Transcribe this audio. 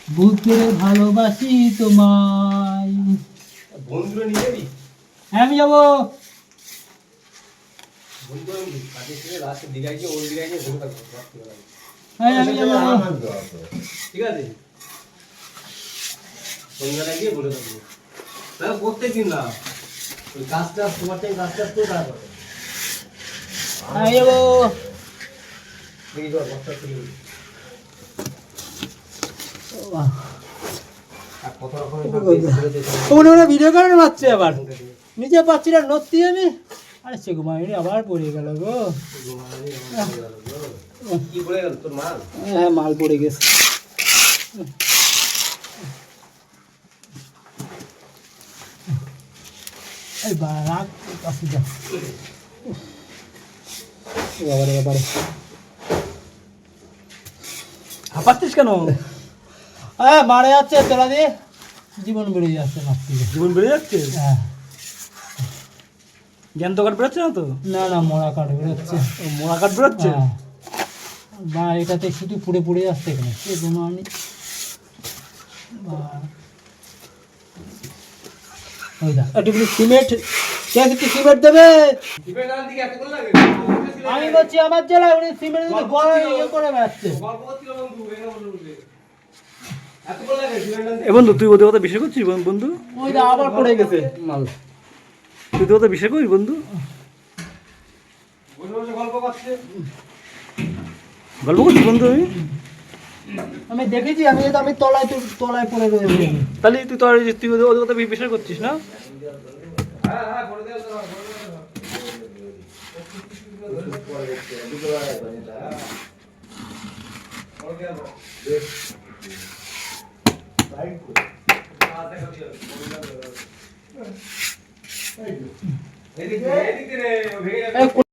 বুকে ভালোবাসি তোমায়। বন্ধুরা নিয়ে যাবি? হ্যাঁ আমি যাবো। বন্ধুরা কাজে ছেড়ে লাস্টে দীঘায় গিয়ে ওই দীঘায় গিয়ে ঘুরে থাকবো রাত্রিবেলা। হ্যাঁ আমি যাবো। ঠিক আছে, সন্ধ্যাটা গিয়ে ঘুরে থাকবো। তাহলে প্রত্যেকদিন না, ওই কাজটা তোমার টাইম কাজটা তো তারপরে হ্যাঁ আমি যাবো। দেখি কর বস্তা তুলি। আর কত রকমের মনে মনে ভিডিও করে মারছে আবার, নিজে পাচ্ছি না নড়তি আমি। আরে সে ঘুমাইনি আবার পড়ে গেল গো। কি পড়ে গেল তোর মাল? হ্যাঁ মাল পড়ে গেছে। এই রাগ আসি যা বাবারে বাবারে, হাঁপাচ্ছিস কেন? হ্যাঁ মারা যাচ্ছে তোলা দিয়ে, জীবন বেরিয়ে যাচ্ছে মারতে। জীবন বেড়ে যাচ্ছে? হ্যাঁ জ্ঞান তো কাঠ বেরোচ্ছে না তো? না না মোড়া কাঠ বেরোচ্ছে। ও, মোড়া কাঠ বেরোচ্ছে? হ্যাঁ বা এটাতে শুধু পুড়ে পুড়ে যাচ্ছে এখানে, সে ঘুমানি। একটু সিমেন্ট, কে একটু সিমেন্ট দেবে? দিবে না দিকে এত করে লাগে? আমি বলছি আমার জেলা উনি সিমেন্ট যদি বড় ইয়ে করে বেড়াচ্ছে। গল্প করছিল বন্ধু, এখানে বলবে এত করে লাগে দিবে না? এ বন্ধু, তুই ওদের কথা বিশ্বাস করছিস বন্ধু? ওই দা আবার পড়ে গেছে মাল। তুই তো ওদের বিশ্বাস করিস বন্ধু? বসে বসে গল্প করছে। গল্প করছিস বন্ধু? আমি দেখেছি, আমি তলায় তলায় পড়ে রয়েছি। তাহলে তুই ওদের কথা বিশ্বাস করছিস না? হ্যাঁ হ্যাঁ করে দেও তো, করে দেও। দুটো আড়াই করে এটা। করে দেও। সাইড করে। দেখা দিও। এদিকে রে, ভেঙে যাবে।